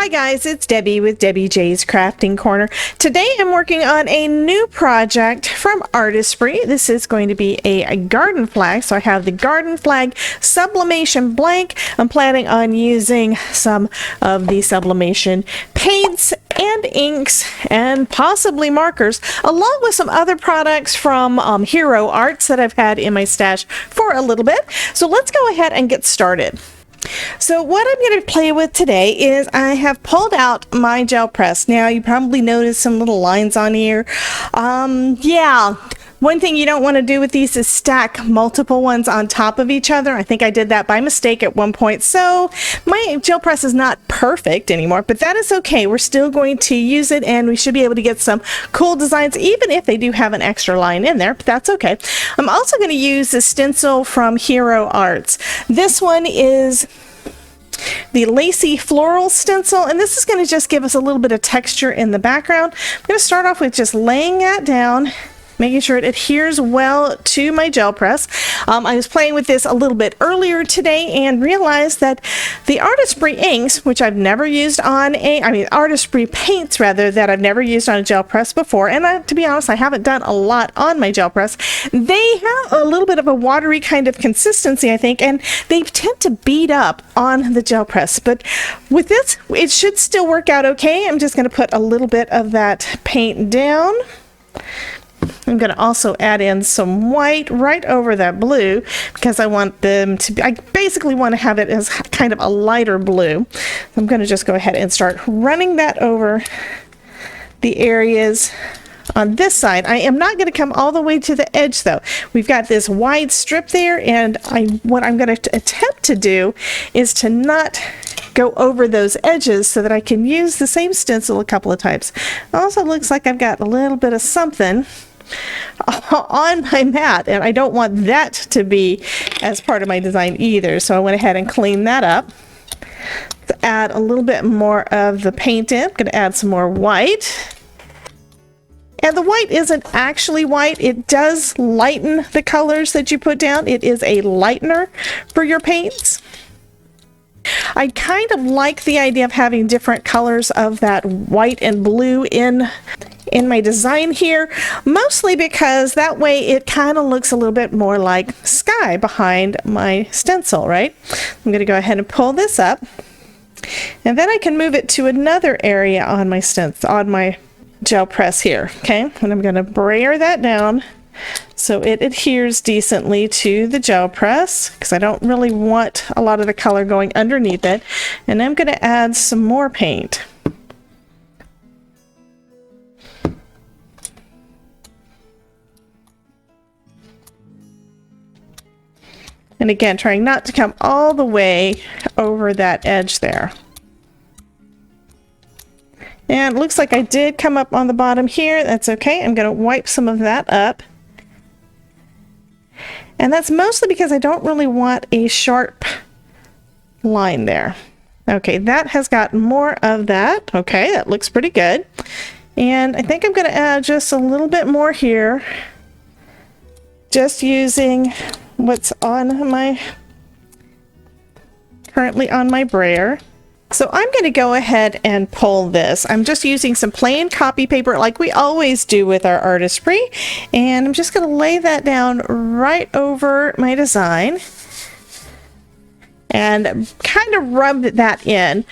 Hi guys, it's Debbie with Debbie J's Crafting Corner. Today I'm working on a new project from Artesprix. This is going to be a garden flag. So I have the garden flag sublimation blank. I'm planning on using some of the sublimation paints and inks and possibly markers, along with some other products from Hero Arts that I've had in my stash for a little bit. So let's go ahead and get started. So what I'm going to play with today is I have pulled out my gel press. Now you probably noticed some little lines on here. Yeah, one thing you don't want to do with these is stack multiple ones on top of each other. I think I did that by mistake at one point. So my gel press is not perfect anymore, but that is okay. We're still going to use it and we should be able to get some cool designs, even if they do have an extra line in there, but that's okay. I'm also going to use the stencil from Hero Arts. This one is the lacy floral stencil, and this is going to just give us a little bit of texture in the background. I'm going to start off with just laying that down, making sure it adheres well to my gel press. I was playing with this a little bit earlier today and realized that the Artesprix inks, which I've never used on Artesprix paints rather, that I've never used on a gel press before, and to be honest, I haven't done a lot on my gel press. They have a little bit of a watery kind of consistency, I think, and they tend to bead up on the gel press. But with this, it should still work out okay. I'm just going to put a little bit of that paint down. I'm going to also add in some white right over that blue because I want them to be, I basically want to have it as kind of a lighter blue. I'm going to just go ahead and start running that over the areas on this side. I am not going to come all the way to the edge though. We've got this wide strip there, and what I'm going to attempt to do is to not go over those edges so that I can use the same stencil a couple of times. It also looks like I've got a little bit of something on my mat, and I don't want that to be as part of my design either, so I went ahead and cleaned that up. To add a little bit more of the paint in, I'm going to add some more white. And the white isn't actually white. It does lighten the colors that you put down. It is a lightener for your paints. I kind of like the idea of having different colors of that white and blue in my design here, mostly because that way it kind of looks a little bit more like sky behind my stencil, right? I'm going to go ahead and pull this up, and then I can move it to another area on my stencil, on my gel press here, okay? And I'm going to brayer that down so it adheres decently to the gel press, because I don't really want a lot of the color going underneath it. And I'm going to add some more paint. And again, trying not to come all the way over that edge there. And it looks like I did come up on the bottom here. That's okay. I'm going to wipe some of that up. And that's mostly because I don't really want a sharp line there. Okay, that has got more of that. Okay, that looks pretty good. And I think I'm going to add just a little bit more here, just using what's on my, currently on my brayer. So I'm going to go ahead and pull this. I'm just using some plain copy paper like we always do with our Artesprix, and I'm just going to lay that down right over my design and kind of rub that in.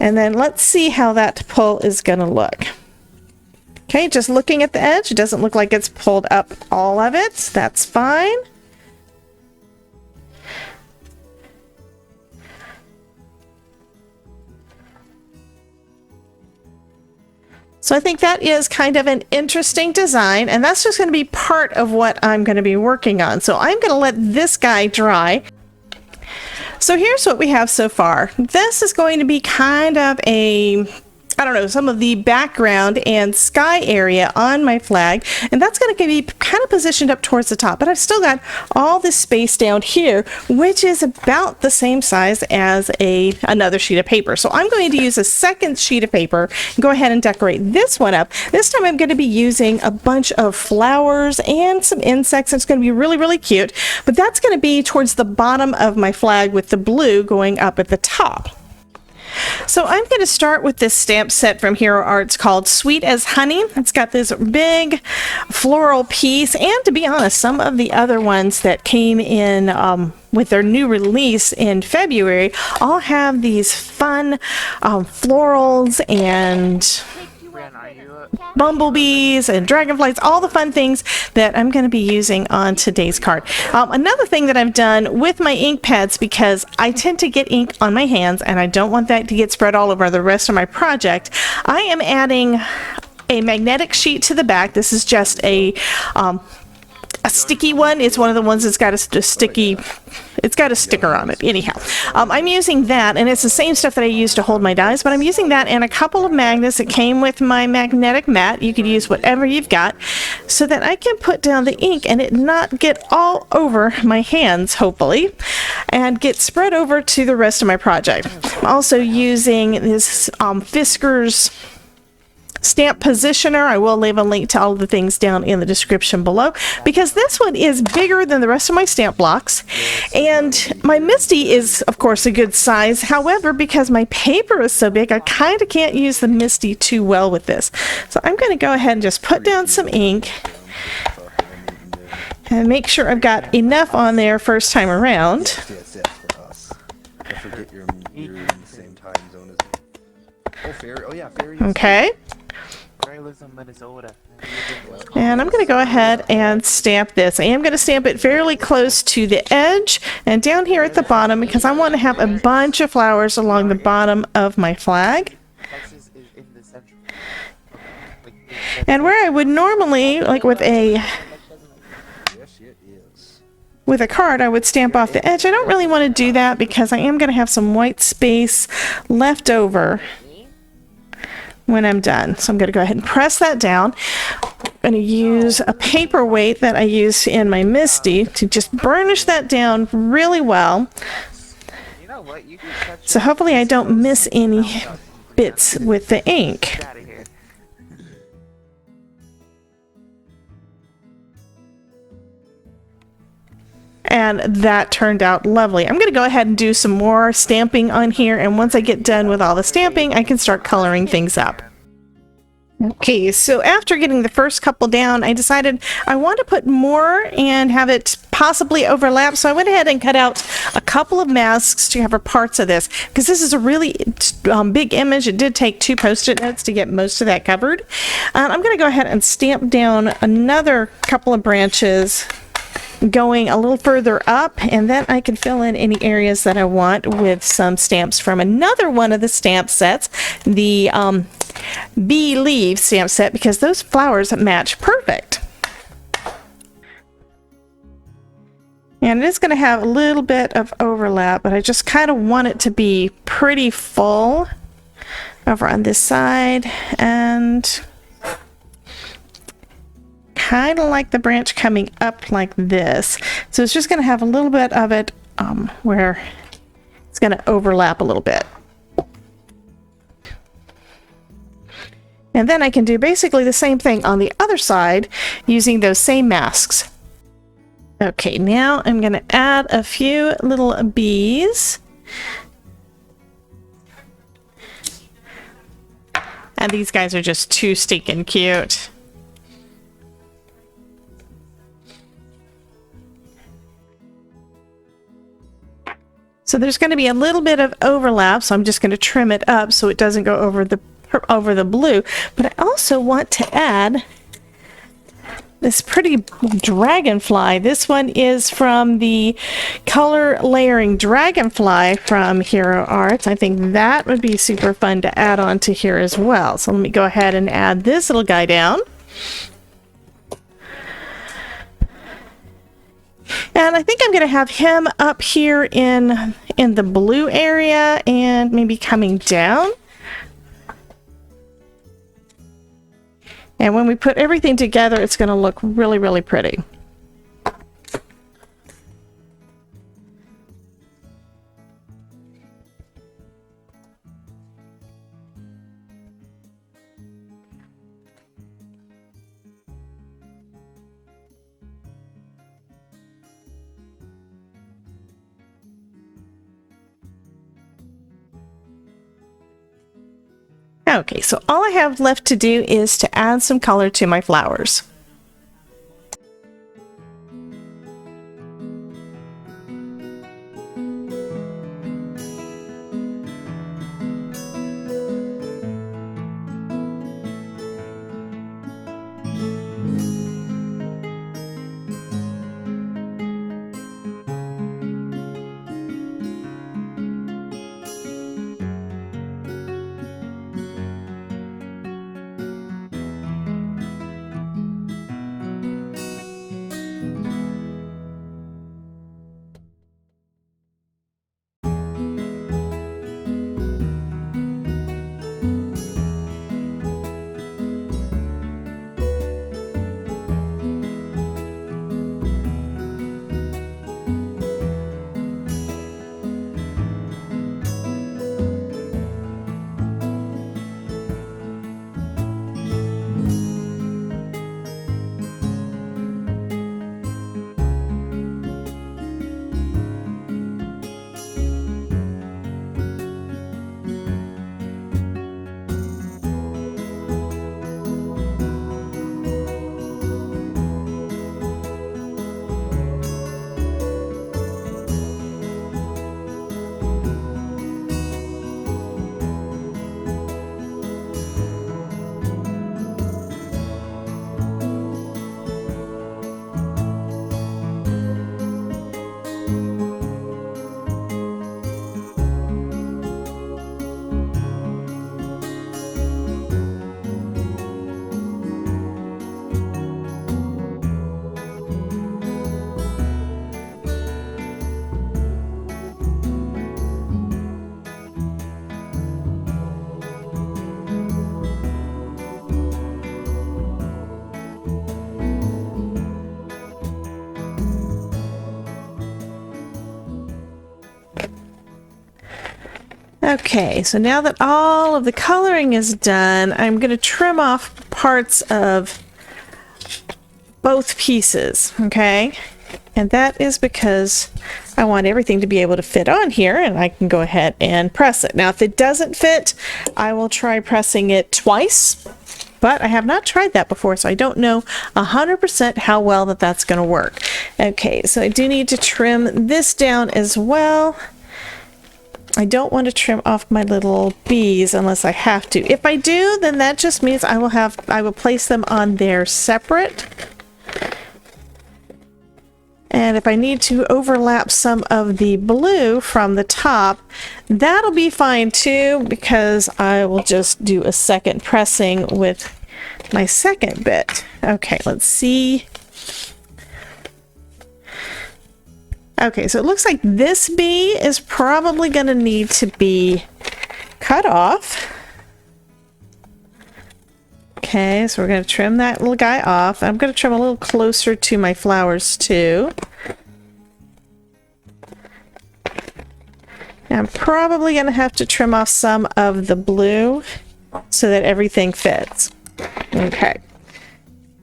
And then let's see how that pull is going to look. Okay, just looking at the edge, it doesn't look like it's pulled up all of it. That's fine. So I think that is kind of an interesting design, and that's just going to be part of what I'm going to be working on. So I'm going to let this guy dry. So here's what we have so far. This is going to be kind of a, I don't know, some of the background and sky area on my flag, and that's going to be kind of positioned up towards the top, but I've still got all this space down here, which is about the same size as another sheet of paper. So I'm going to use a second sheet of paper and go ahead and decorate this one up. This time I'm going to be using a bunch of flowers and some insects. It's going to be really, really cute, but that's going to be towards the bottom of my flag with the blue going up at the top. So I'm going to start with this stamp set from Hero Arts called Sweet as Honey. It's got this big floral piece, and to be honest, some of the other ones that came in with their new release in February all have these fun florals and bumblebees and dragonflies, all the fun things that I'm going to be using on today's card. Another thing that I've done with my ink pads, because I tend to get ink on my hands and I don't want that to get spread all over the rest of my project, I am adding a magnetic sheet to the back. This is just a sticky one. It's one of the ones that's got a sticky, it's got a sticker on it. Anyhow, I'm using that, and it's the same stuff that I use to hold my dies, but I'm using that and a couple of magnets that came with my magnetic mat. You could use whatever you've got, so that I can put down the ink and it not get all over my hands, hopefully, and get spread over to the rest of my project. I'm also using this Fisker's stamp positioner. I will leave a link to all of the things down in the description below, because this one is bigger than the rest of my stamp blocks, and my MISTI is of course a good size. However, because my paper is so big, I kind of can't use the MISTI too well with this. So I'm going to go ahead and just put down some ink and make sure I've got enough on there first time around. Okay. And I'm going to go ahead and stamp this. I am going to stamp it fairly close to the edge and down here at the bottom, because I want to have a bunch of flowers along the bottom of my flag. And where I would normally, like with a card, I would stamp off the edge. I don't really want to do that because I am going to have some white space left over when I'm done. So I'm going to go ahead and press that down. I'm going to use a paperweight that I use in my MISTI to just burnish that down really well. So hopefully I don't miss any bits with the ink. And that turned out lovely. I'm going to go ahead and do some more stamping on here, and once I get done with all the stamping, I can start coloring things up. Okay, so after getting the first couple down, I decided I want to put more and have it possibly overlap, so I went ahead and cut out a couple of masks to cover parts of this, because this is a really big image. It did take 2 Post-it notes to get most of that covered. I'm going to go ahead and stamp down another couple of branches going a little further up, and then I can fill in any areas that I want with some stamps from another one of the stamp sets, the Bee Leaf stamp set, because those flowers match perfect. And it is going to have a little bit of overlap, but I just kind of want it to be pretty full over on this side, and kind of like the branch coming up like this. So it's just going to have a little bit of it where it's going to overlap a little bit. And then I can do basically the same thing on the other side using those same masks. Okay, now I'm going to add a few little bees. And these guys are just too stinking cute. So there's going to be a little bit of overlap, so I'm just going to trim it up so it doesn't go over the blue. But I also want to add this pretty dragonfly. This one is from the color layering dragonfly from Hero Arts. I think that would be super fun to add on to here as well. So let me go ahead and add this little guy down. And I think I'm going to have him up here in the blue area and maybe coming down. And when we put everything together, it's going to look really, really pretty. Okay, so all I have left to do is to add some color to my flowers. Okay, so now that all of the coloring is done, I'm going to trim off parts of both pieces, okay? And that is because I want everything to be able to fit on here, and I can go ahead and press it. Now, if it doesn't fit, I will try pressing it twice, but I have not tried that before, so I don't know 100% how well that's going to work. Okay, so I do need to trim this down as well. I don't want to trim off my little bees unless I have to. If I do, then that just means I will place them on there separate. And if I need to overlap some of the blue from the top, that'll be fine too, because I will just do a second pressing with my second bit. Okay, let's see. Okay, so it looks like this bee is probably going to need to be cut off. Okay, so we're going to trim that little guy off. I'm going to trim a little closer to my flowers too. Now I'm probably going to have to trim off some of the blue so that everything fits. Okay,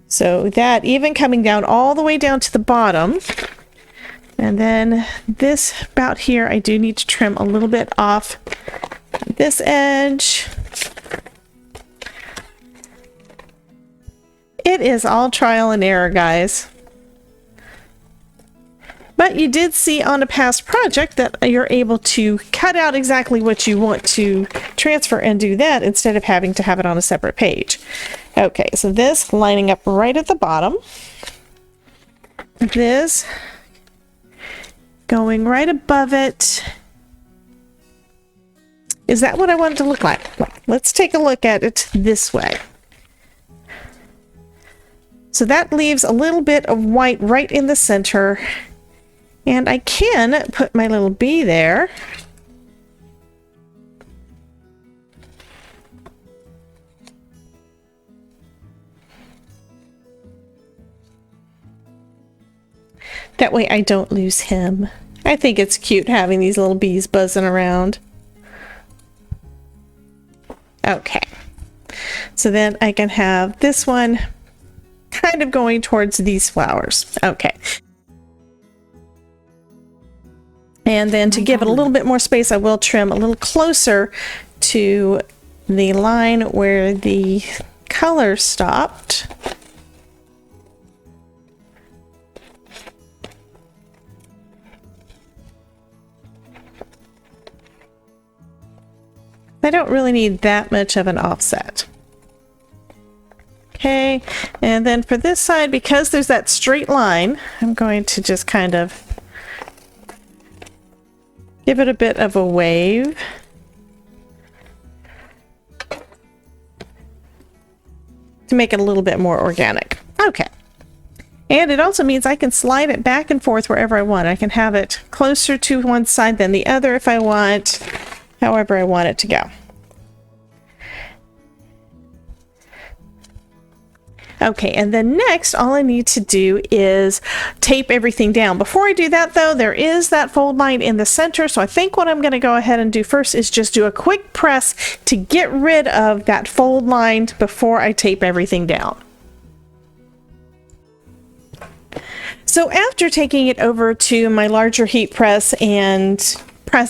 so that even coming down all the way down to the bottom. And then this about here, I do need to trim a little bit off this edge. It is all trial and error, guys. But you did see on a past project that you're able to cut out exactly what you want to transfer and do that instead of having to have it on a separate page. Okay, so this lining up right at the bottom. This going right above it. Is that what I want it to look like? Let's take a look at it this way. So that leaves a little bit of white right in the center. And I can put my little bee there. That way I don't lose him. I think it's cute having these little bees buzzing around. Okay. So then I can have this one kind of going towards these flowers. Okay. And then to give it a little bit more space, I will trim a little closer to the line where the color stopped. I don't really need that much of an offset. Okay, and then for this side, because there's that straight line, I'm going to just kind of give it a bit of a wave. To make it a little bit more organic. Okay. And it also means I can slide it back and forth wherever I want. I can have it closer to one side than the other if I want, however I want it to go. Okay, and then next, all I need to do is tape everything down. Before I do that, though, there is that fold line in the center, so I think what I'm going to go ahead and do first is just do a quick press to get rid of that fold line before I tape everything down. So after taking it over to my larger heat press and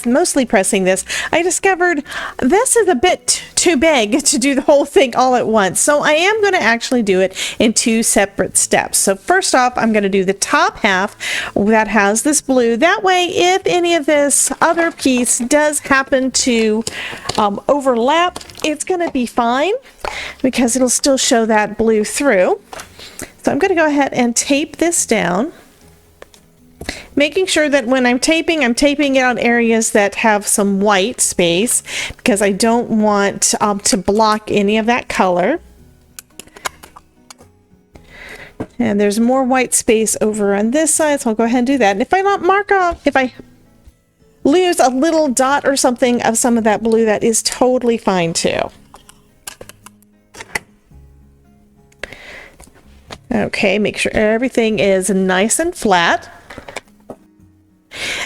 mostly pressing this, I discovered this is a bit too big to do the whole thing all at once. So I am going to actually do it in two separate steps. So first off, I'm going to do the top half that has this blue. That way, if any of this other piece does happen to overlap, it's going to be fine because it'll still show that blue through. So I'm going to go ahead and tape this down. Making sure that when I'm taping it on areas that have some white space because I don't want to block any of that color. And there's more white space over on this side, so I'll go ahead and do that. And if I don't mark off, if I lose a little dot or something of some of that blue, that is totally fine too. Okay, make sure everything is nice and flat.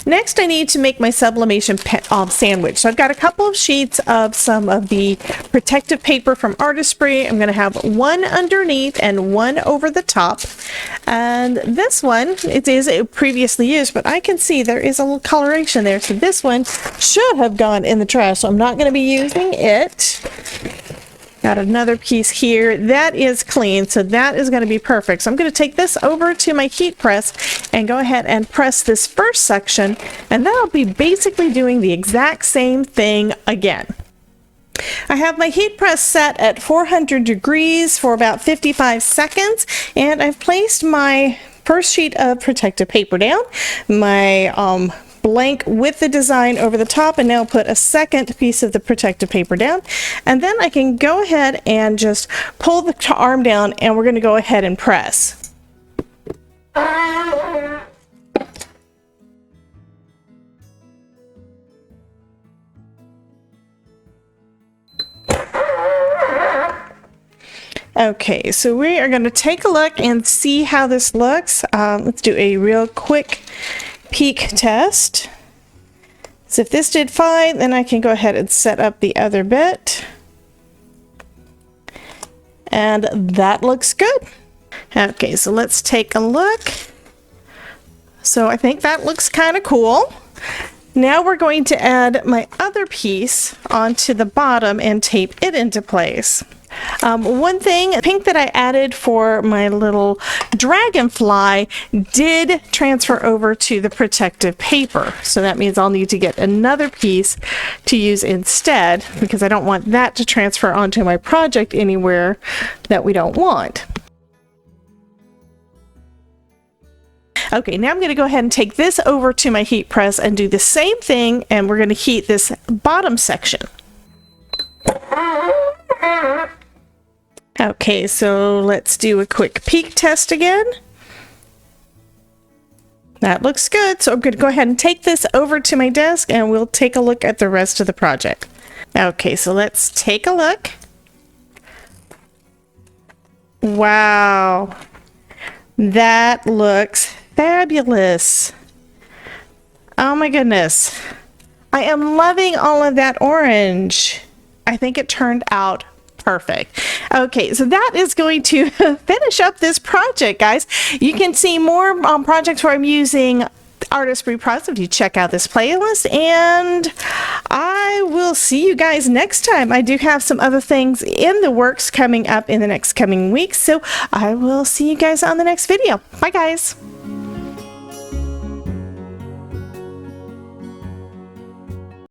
Next, I need to make my sublimation sandwich. So I've got a couple of sheets of some of the protective paper from Artesprix. I'm going to have one underneath and one over the top. And this one, it is previously used, but I can see there is a little coloration there. So this one should have gone in the trash. So I'm not going to be using it. Got another piece here that is clean, so that is going to be perfect. So I'm going to take this over to my heat press and go ahead and press this first section, and then I'll be basically doing the exact same thing again. I have my heat press set at 400 degrees for about 55 seconds, and I've placed my first sheet of protective paper down, my blank with the design over the top, and now put a second piece of the protective paper down, and then I can go ahead and just pull the arm down, and we're going to go ahead and press. Okay, so we are going to take a look and see how this looks. Let's do a real quick peek test. So if this did fine, then I can go ahead and set up the other bit. And that looks good. Okay, so let's take a look. So I think that looks kind of cool. Now we're going to add my other piece onto the bottom and tape it into place. One thing, pink that I added for my little dragonfly did transfer over to the protective paper. So that means I'll need to get another piece to use instead because I don't want that to transfer onto my project anywhere that we don't want. Okay, now I'm going to go ahead and take this over to my heat press and do the same thing, and we're going to heat this bottom section. Okay, so let's do a quick peek test again. That looks good, so I'm going to go ahead and take this over to my desk and we'll take a look at the rest of the project. Okay, so let's take a look. Wow, that looks fabulous. Oh my goodness. I am loving all of that orange. I think it turned out perfect. Okay, so that is going to finish up this project, guys. You can see more projects where I'm using Artesprix products if you check out this playlist, and I will will see you guys next time. I do have some other things in the works coming up in the next coming weeks, so I will see you guys on the next video. Bye guys.